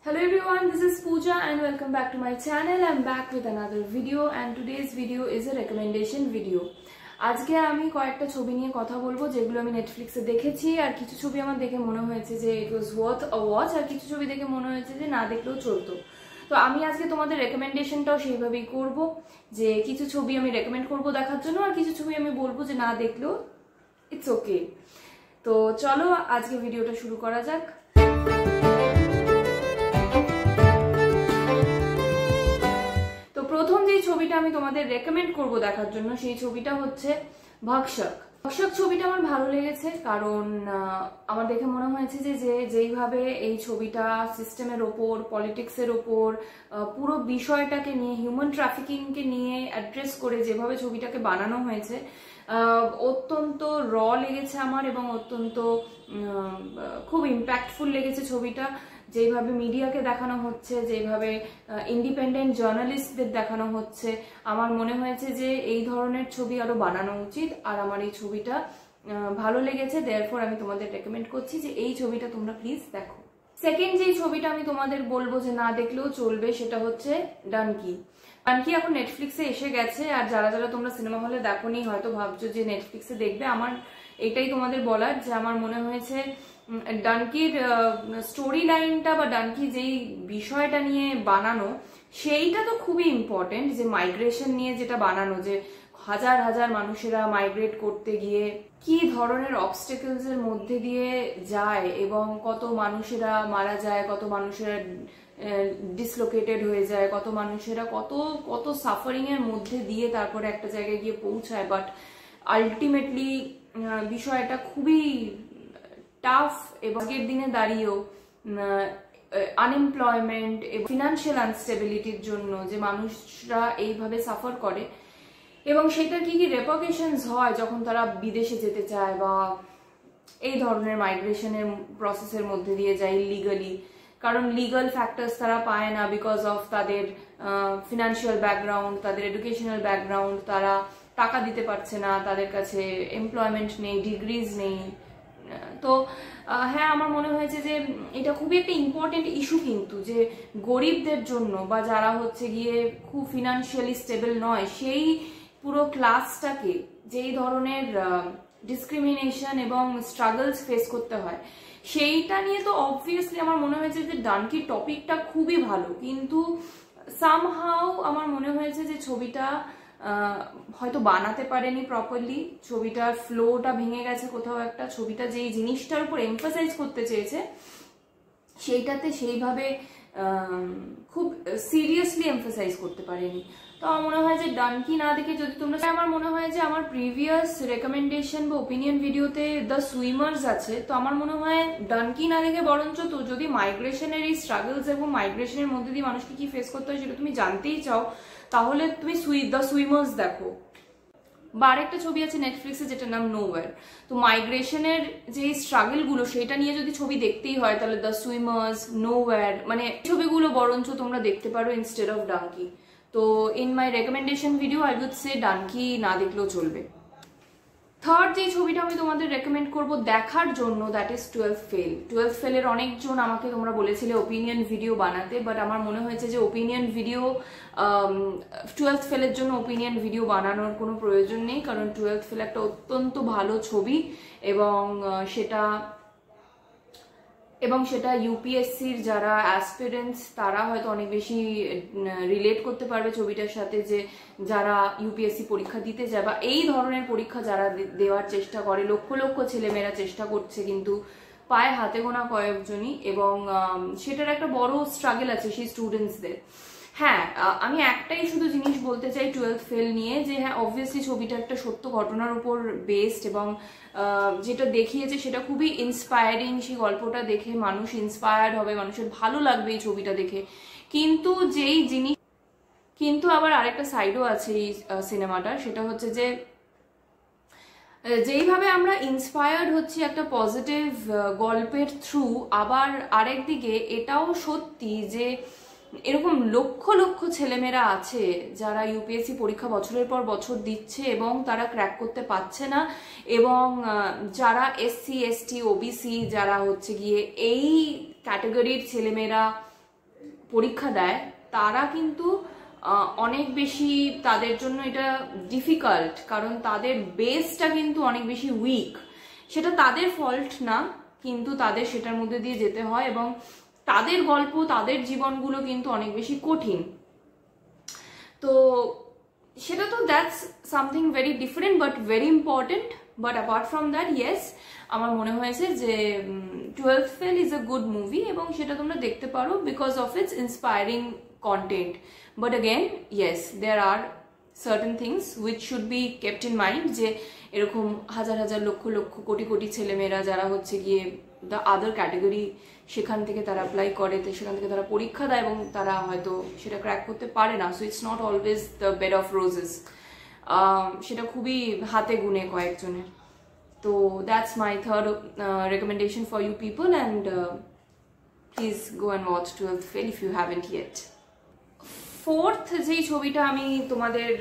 Hello everyone, this is Pooja and welcome back to my channel. I'm back with another video and today's video is a recommendation video. আজকে আমি কয়েকটা ছবি নিয়ে কথা বলবো যেগুলো আমি নেটফ্লিক্সে দেখেছি আর কিছু ছবি আমার দেখে মনে হয়েছে যে ইট ওয়াজ ওয়ার্থ আ ওয়াচ আর কিছু ছবি দেখে মনে হয়েছে যে না দেখলেও চলতো। তো আমি আজকে তোমাদের রেকমেন্ডেশনটাও সেইভাবেই করব যে কিছু ছবি আমি রেকমেন্ড করব দেখার জন্য আর কিছু ছবি আমি বলবো যে না দেখলেও ইটস ওকে। তো চলো আজকে ভিডিওটা শুরু করা যাক। প্রথম যে ছবিটা আমি তোমাদের রেকমেন্ড করব দেখার জন্য সেই ছবিটা হচ্ছে ভক্ষক। ভক্ষক ছবিটা আমার ভালো লেগেছে কারণ আমার দেখে মনে হয়েছে যে যেইভাবে এই ছবিটা সিস্টেমের ওপর, পলিটিক্সের ওপর, পুরো বিষয়টাকে নিয়ে, হিউম্যান ট্রাফিকিংকে নিয়ে অ্যাড্রেস করে যেভাবে ছবিটাকে বানানো হয়েছে অত্যন্ত র লেগেছে আমার এবং অত্যন্ত খুব ইম্প্যাক্টফুল লেগেছে ছবিটা। যেভাবে মিডিয়াকে দেখানো হচ্ছে, যেভাবে ইন্ডিপেন্ডেন্ট জার্নালিস্টদের দেখানো হচ্ছে, আমার মনে হয়েছে যে এই ধরনের ছবি আরো বানানো উচিত আর আমার এই ছবিটা ভালো লেগেছে। দেয়ারফর আমি তোমাদের রেকমেন্ড করছি যে এই ছবিটা তোমরা প্লিজ দেখো। সেকেন্ড যে ছবিটা আমি তোমাদের বলবো যে না দেখলেও চলবে সেটা হচ্ছে ডানকি। ডানকি এখন নেটফ্লিক্সে এসে গেছে আর যারা যারা তোমরা সিনেমা হলে দেখোনি হয়তো ভাবছো যে নেটফ্লিক্সে দেখবে, আমার এটাই তোমাদের বলার যে আমার মনে হয়েছে ডানকির স্টোরি লাইনটা বা ডানকি যেই বিষয়টা নিয়ে বানানো সেইটা তো খুবই ইম্পর্টেন্ট, যে মাইগ্রেশন নিয়ে যেটা বানানো, যে হাজার হাজার মানুষেরা মাইগ্রেট করতে গিয়ে কি ধরনের অবস্টেকলস এর মধ্যে দিয়ে যায় এবং কত মানুষেরা মারা যায়, কত মানুষেরা ডিসলোকেটেড হয়ে যায়, কত মানুষেরা কত কত সাফারিং এর মধ্যে দিয়ে তারপরে একটা জায়গায় গিয়ে পৌঁছায়। বাট আলটিমেটলি বিষয়টা খুবই টাফ এবং আগের দিনে দাঁড়িয়েও আনএমপ্লয়মেন্ট এবং ফিনান্সিয়াল আনস্টেবিলিটির জন্য যে মানুষরা এইভাবে সাফার করে এবং সেটা কি কি রেপারকেশনস হয় যখন তারা বিদেশে যেতে চায় বা এই ধরনের মাইগ্রেশনের প্রসেসের মধ্যে দিয়ে যায় ইলিগালি, কারণ লিগাল ফ্যাক্টরস তারা পায় না বিকজ অফ তাদের ফিনান্সিয়াল ব্যাকগ্রাউন্ড, তাদের এডুকেশনাল ব্যাকগ্রাউন্ড, তারা টাকা দিতে পারছে না, তাদের কাছে এমপ্লয়মেন্ট নেই, ডিগ্রিজ নেই। তো হ্যাঁ, আমার মনে হয়েছে যে এটা খুবই একটা ইম্পর্টেন্ট ইস্যু কিন্তু, যে গরিবদের জন্য বা যারা হচ্ছে গিয়ে খুব ফিনান্সিয়ালি স্টেবল নয় সেই পুরো ক্লাসটাকে যেই ধরনের ডিসক্রিমিনেশন এবং স্ট্রাগলস ফেস করতে হয় সেইটা নিয়ে তো অবভিয়াসলি আমার মনে হয়েছে যে ডানকি টপিকটা খুবই ভালো, কিন্তু সামহাউ আমার মনে হয়েছে যে ছবিটা হয়তো বানাতে পারেনি প্রপারলি, ছবিটার ফ্লোটা ভেঙে গেছে কোথাও একটা, ছবিটা যেই জিনিসটার উপর এমফাসাইজ করতে চেয়েছে সেইটাতে সেইভাবে খুব সিরিয়াসলি এমফাসাইজ করতে পারেনি। তো আমার মনে হয় যে ডানকি না দেখে যদি তোমরা, আমার মনে হয় যে আমার প্রিভিয়াস রেকমেন্ডেশন বা ওপিনিয়ন ভিডিওতে দ্য সুইমার্স আছে, তো আমার মনে হয় ডানকি না দেখে বরঞ্চ তো যদি মাইগ্রেশনের এই স্ট্রাগলস এবং মাইগ্রেশনের মধ্যে দিয়ে মানুষকে কি ফেস করতে হয় সেটা তুমি জানতেই চাও তাহলে তুমি দ্য সুইমার্স দেখো। বা আরেকটা ছবি আছে নেটফ্লিক্সে যেটার নাম নোওয়্যার। তো মাইগ্রেশনের যে স্ট্রাগল গুলো সেটা নিয়ে যদি ছবি দেখতেই হয় তাহলে দ্য সুইমার্স, নোওয়্যার, মানে ছবিগুলো বরঞ্চ তোমরা দেখতে পারো ইনস্টেড অফ ডানকি। তো in my recommendation video I would say Dunki না দেখলেও চলবে। থার্ড যে ছবিটা আমি তোমাদের রেকমেন্ড করব দেখার জন্য that is 12th fail. 12th ফেলের অনেকজন আমাকে তোমরা বলেছিলে ওপিনিয়ন ভিডিও বানাতে, বাট আমার মনে হয়েছে যে ওপিনিয়ন ভিডিও 12th ফেলের জন্য ওপিনিয়ন ভিডিও বানানোর কোনো প্রয়োজন নেই, কারণ 12th ফেল একটা অত্যন্ত ভালো ছবি এবং সেটা ইউপিএসসির যারা অ্যাসপিরেন্টস তারা হয়তো অনেক বেশি রিলেট করতে পারবে ছবিটার সাথে, যে যারা ইউপিএসসি পরীক্ষা দিতে যায় বা এই ধরনের পরীক্ষা যারা দেওয়ার চেষ্টা করে, লক্ষ লক্ষ ছেলেমেয়েরা চেষ্টা করছে কিন্তু পায়ে হাতে গোনা কয়েকজনই, এবং সেটার একটা বড় স্ট্রাগল আছে সেই স্টুডেন্টসদের। হ্যাঁ, আমি একটাই শুধু জিনিস বলতে চাই 12th ফেল নিয়ে, যে হ্যাঁ অবভিয়াসলি ছবিটা একটা সত্য ঘটনার উপর বেসড এবং যেটা দেখিয়েছে সেটা খুবই ইন্সপায়ারিং, সেই গল্পটা দেখে মানুষ ইন্সপায়ার্ড হবে, মানুষের ভালো লাগবে এই ছবিটা দেখে। কিন্তু আবার আরেকটা সাইডও আছে এই সিনেমাটার, সেটা হচ্ছে যে যেইভাবে আমরা ইন্সপায়ার্ড হচ্ছি একটা পজিটিভ গল্পের থ্রু, আবার আরেকদিকে এটাও সত্যি যে এরকম লক্ষ লক্ষ ছেলেমেয়েরা আছে যারা ইউপিএসসি পরীক্ষা বছরের পর বছর দিচ্ছে এবং তারা ক্র্যাক করতে পারছে না, এবং যারা এসসি এসটি ওবিসি যারা হচ্ছে গিয়ে এই ক্যাটাগরির ছেলেমেয়েরা পরীক্ষা দেয় তারা কিন্তু অনেক বেশি, তাদের জন্য এটা ডিফিকাল্ট, কারণ তাদের বেসটা কিন্তু অনেক বেশি উইক। সেটা তাদের ফল্ট না, কিন্তু তাদের সেটার মধ্যে দিয়ে যেতে হয় এবং তাদের গল্প, তাদের জীবনগুলো কিন্তু অনেক বেশি কঠিন। তো সেটা তো that's something very different but very important. But apart from that, yes, আমার মনে হয়েছে যে 12th fail is a good movie এবং সেটা তোমরা দেখতে পারো because of its inspiring content. But again, yes, there are certain things which should be kept in mind, যে এরকম হাজার হাজার লক্ষ লক্ষ কোটি কোটি ছেলেমেয়েরা যারা হচ্ছে গিয়ে দ্য আদার ক্যাটেগরি, সেখান থেকে তারা অ্যাপ্লাই করে, তো সেখান থেকে তারা পরীক্ষা দেয় এবং তারা হয়তো সেটা ক্র্যাক করতে পারে না। So it's not always the bed of roses, সেটা খুবই হাতে গুনে কয়েকজনের। তো that's my third recommendation for you people, and please go and watch 12th fail if you haven't yet. Fourth যেই ছবিটা আমি তোমাদের,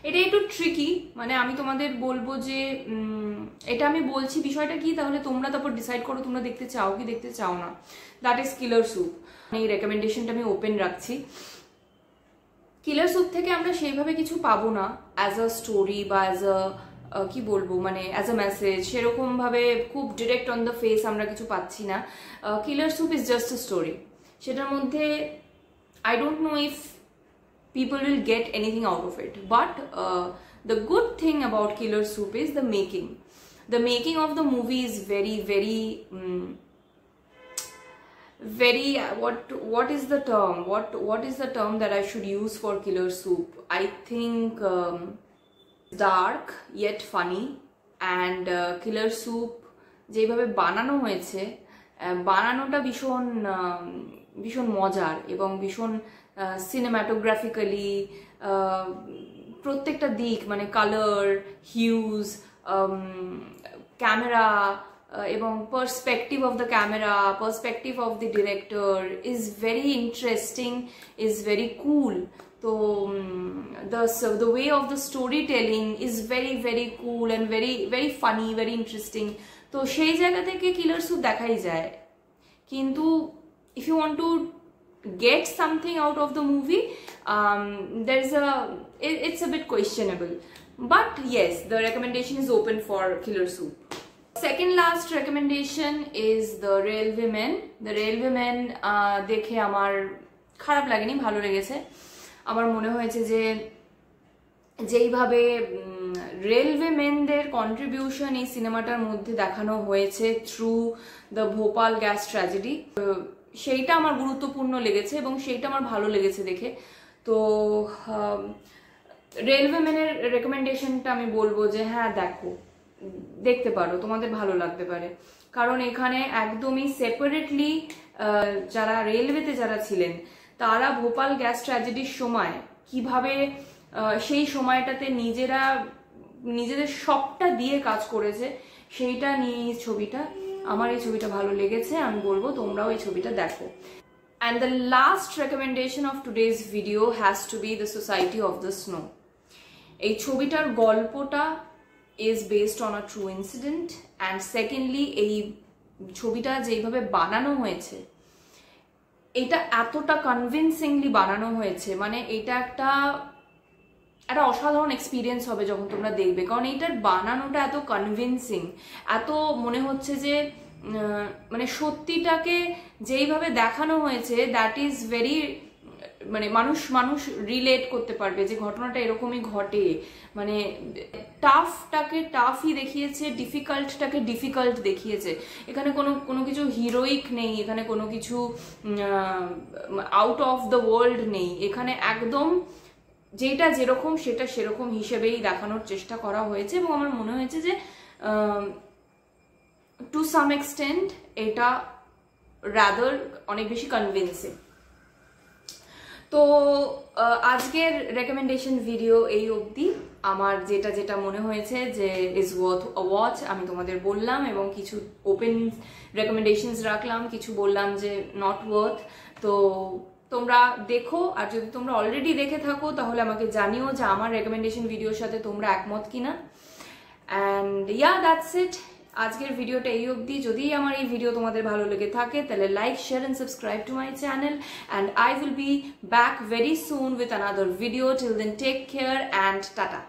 এটা একটু ট্রিকি, মানে আমি তোমাদের বলবো যে এটা আমি বলছি বিষয়টা কি, তাহলে তোমরা তারপর ডিসাইড করো তোমরা দেখতে চাও কি দেখতে চাও না। That is killer soup. এই রেকমেন্ডেশনটা আমি ওপেন রাখছি। কিলার স্যুপ থেকে আমরা সেইভাবে কিছু পাবো না অ্যাজ আ স্টোরি বা অ্যাজ আ কি বলবো, মানে অ্যাজ আ মেসেজ, সেরকম ভাবে খুব ডিরেক্ট অন দ্য ফেস আমরা কিছু পাচ্ছি না। Killer Soup is just a story. সেটার মধ্যে I don't know if people will get anything out of it, but the good thing about Killer Soup is the making. The making of the movie is very what is the term? What is the term that I should use for Killer Soup? I think dark yet funny, and Killer Soup যেভাবে বানানো হয়েছে, বানানোটা ভীষণ মজার এবং ভীষণ সিনেমাটোগ্রাফিক্যালি প্রত্যেকটা দিক, মানে কালার, হিউজ, ক্যামেরা এবং perspective of the camera, perspective of the director is very interesting, is very কুল। তো the way of the storytelling is very cool and very funny, very interesting. তো সেই জায়গা থেকে কিলার স্যুপ দেখাই যায়। কিন্তু if you want to get something out of the movie, it's a bit questionable. But yes, the recommendation is open for Killer Soup. Second last recommendation is The Railwaymen. The Railwaymen দেখে আমার খারাপ লাগেনি, ভালো লেগেছে। আমার মনে হয়েছে যে যেইভাবে রেলওয়েমেনদের কন্ট্রিবিউশন এই সিনেমাটার মধ্যে দেখানো হয়েছে through the Bhopal gas tragedy, সেইটা আমার গুরুত্বপূর্ণ লেগেছে এবং সেইটা আমার ভালো লেগেছে দেখে। তো রেলওয়েমেনের রেকমেন্ডেশনটা আমি বলবো যে হ্যাঁ দেখো, দেখতে পারো, তোমাদের ভালো লাগতে পারে। কারণ এখানে একদমই সেপারেটলি যারা রেলওয়েতে যারা ছিলেন তারা ভোপাল গ্যাস ট্র্যাজেডির সময় কিভাবে সেই সময়টাতে নিজেদের সবটা দিয়ে কাজ করেছে, সেইটা নিয়ে ছবিটা। আমার এই ছবিটা ভালো লেগেছে, আমি বলবো তোমরাও এই ছবিটা দেখো। And the last recommendation of today's video has to be The Society of the Snow. এই ছবিটার গল্পটা is based on a true incident, and secondly এই ছবিটা যেইভাবে বানানো হয়েছে, এটা এতটা কনভিনসিংলি বানানো হয়েছে, মানে এটা একটা অসাধারণ এক্সপিরিয়েন্স হবে যখন তোমরা দেখবে। কারণ এইটার বানানোটা এত কনভিনসিং, এত মনে হচ্ছে যে মানে সত্যিটাকে যেইভাবে দেখানো হয়েছে দ্যাট ইজ ভেরি, মানে মানুষ রিলেট করতে পারবে যে ঘটনাটা এরকমই ঘটে। মানে টাফটাকে টাফই দেখিয়েছে, ডিফিকাল্টটাকে ডিফিকাল্ট দেখিয়েছে। এখানে কোনো কিছু হিরোইক নেই, এখানে কোনো কিছু আউট অফ দ্য ওয়ার্ল্ড নেই। এখানে একদম যেটা যেরকম সেটা সেরকম হিসেবেই দেখানোর চেষ্টা করা হয়েছে এবং আমার মনে হয়েছে যে টু সাম এক্সটেন্ট এটা রাদার অনেক বেশি কনভিন্সিং। তো আজকের রেকমেন্ডেশন ভিডিও এই অবধি। আমার যেটা মনে হয়েছে যে ইজ ওয়ার্থ আ ওয়াচ আমি তোমাদের বললাম, এবং কিছু ওপেন রেকমেন্ডেশনস রাখলাম, কিছু বললাম যে নট ওয়ার্থ। তো তোমরা দেখো, আর যদি তোমরা অলরেডি দেখে থাকো তাহলে আমাকে জানিও যে আমার রেকমেন্ডেশন ভিডিওর সাথে তোমরা একমত কিনা। And yeah, that's it. আজকের ভিডিওটা এই অবধি। যদি আমার এই ভিডিও তোমাদের ভালো লেগে থাকে তাহলে like, share and subscribe to my channel, and I will be back very soon with another video. Till then, take care and tata.